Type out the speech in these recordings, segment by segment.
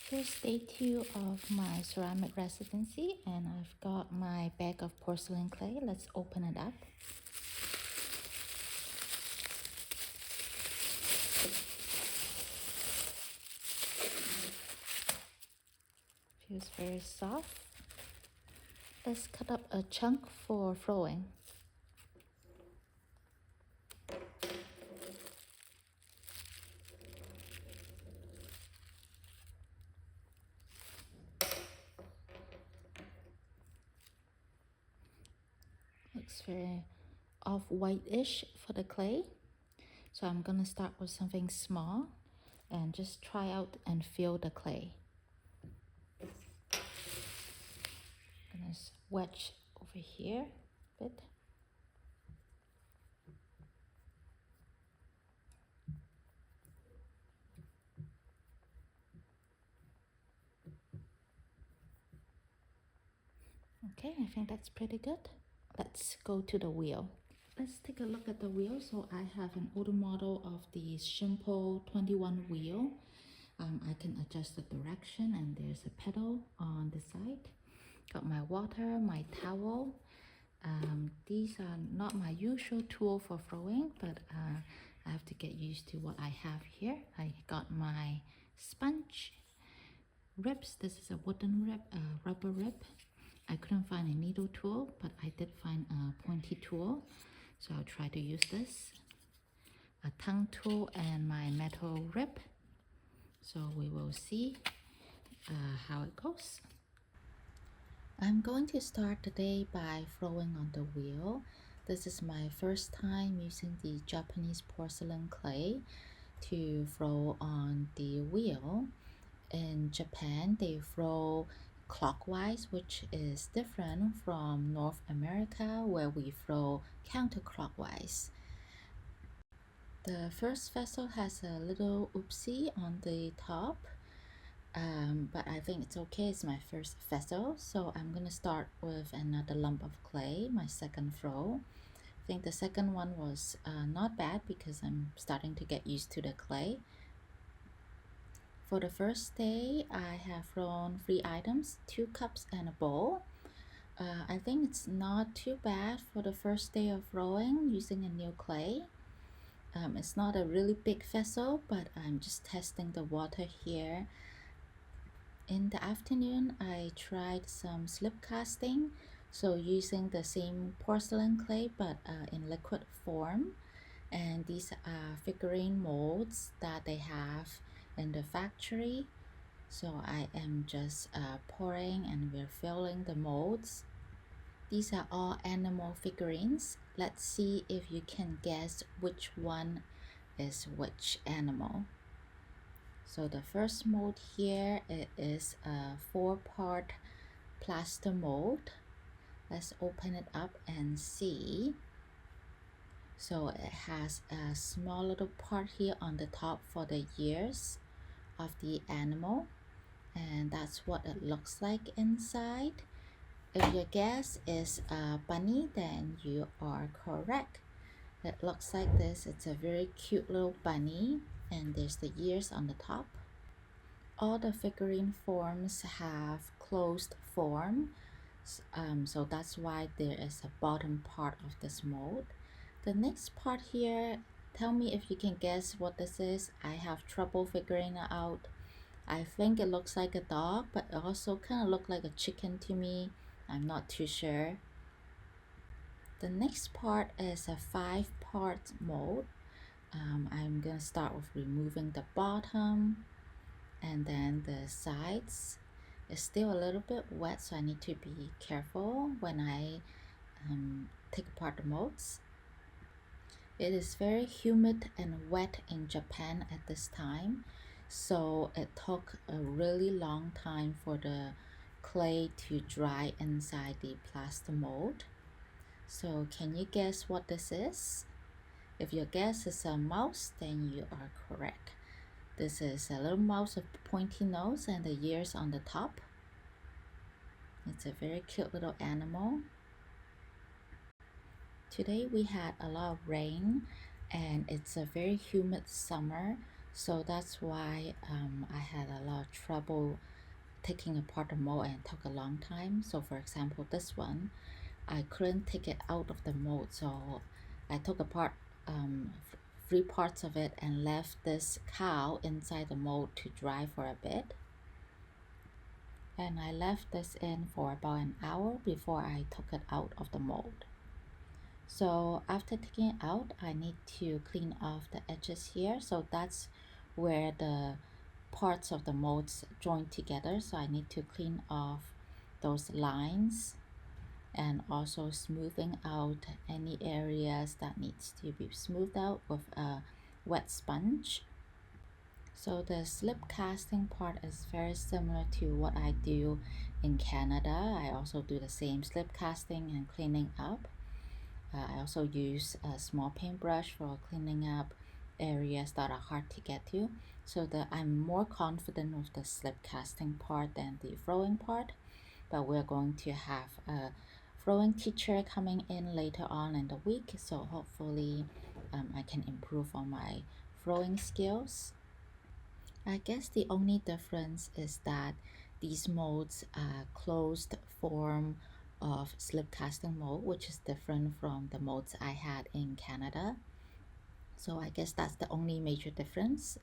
First day 2 of my ceramic residency, and I've got my bag of porcelain clay. Let's open it up. Feels very soft. Let's cut up a chunk for throwing. Looks very off-white-ish for the clay. So I'm gonna start with something small and just try out and feel the clay. Gonna wedge over here a bit. Okay, I think that's pretty good. Let's go to the wheel. Let's take a look at the wheel. So I have an older model of the simple 21 wheel. I can adjust the direction, and there's a pedal on the side. Got my water, my towel. These are not my usual tool for throwing, but I have to get used to what I have here. I got my sponge, ribs. This is a wooden rib, rubber rib. I couldn't find a needle tool, but I did find a pointy tool, so I'll try to use this. A tongue tool and my metal rib. So we will see how it goes. I'm going to start the day by throwing on the wheel. This is my first time using the Japanese porcelain clay to throw on the wheel. In Japan, they throw clockwise, which is different from North America, where we throw counterclockwise. The first vessel has a little oopsie on the top, but I think it's okay. It's my first vessel, so I'm gonna start with another lump of clay, my second throw. I think the second one was not bad because I'm starting to get used to the clay. For the first day, I have thrown 3 items, 2 cups and a bowl. I think it's not too bad for the first day of throwing using a new clay. It's not a really big vessel, but I'm just testing the water here. In the afternoon, I tried some slip casting, so using the same porcelain clay but in liquid form. And these are figurine molds that they have in the factory. So I am just pouring and we're filling the molds. These are all animal figurines. Let's see if you can guess which one is which animal. So the first mold here, it is a 4-part plaster mold. Let's open it up and see. So it has a small little part here on the top for the ears of the animal, and that's what it looks like inside. If your guess is a bunny, then you are correct. It looks like this. It's a very cute little bunny, and there's the ears on the top. All the figurine forms have closed form, so that's why there is a bottom part of this mold. The next part here, tell me if you can guess what this is. I have trouble figuring it out. I think it looks like a dog, but it also kind of looks like a chicken to me. I'm not too sure. The next part is a 5-part mold. I'm gonna start with removing the bottom, and then the sides. It's still a little bit wet, so I need to be careful when I take apart the molds. It is very humid and wet in Japan at this time, so it took a really long time for the clay to dry inside the plaster mold. So can you guess what this is? If your guess is a mouse, then you are correct. This is a little mouse with a pointy nose and the ears on the top. It's a very cute little animal. Today we had a lot of rain, and it's a very humid summer, So that's why I had a lot of trouble taking apart the mold, and it took a long time. So for example, this one, I couldn't take it out of the mold, so I took apart three parts of it and left this cow inside the mold to dry for a bit. And I left this in for about an hour before I took it out of the mold. So after taking it out, I need to clean off the edges here. So that's where the parts of the molds join together. So I need to clean off those lines and also smoothing out any areas that needs to be smoothed out with a wet sponge. So the slip casting part is very similar to what I do in Canada. I also do the same slip casting and cleaning up. I also use a small paintbrush for cleaning up areas that are hard to get to, so that I'm more confident with the slip casting part than the throwing part. But we're going to have a throwing teacher coming in later on in the week, so hopefully I can improve on my throwing skills. I guess the only difference is that these molds are closed form of slip casting mold, which is different from the molds I had in Canada. So I guess that's the only major difference.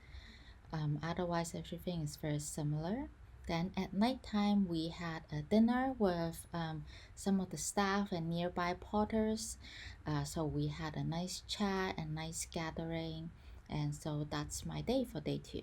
Otherwise, everything is very similar. Then at nighttime, we had a dinner with some of the staff and nearby potters. So we had a nice chat and nice gathering. And so that's my day for day 2.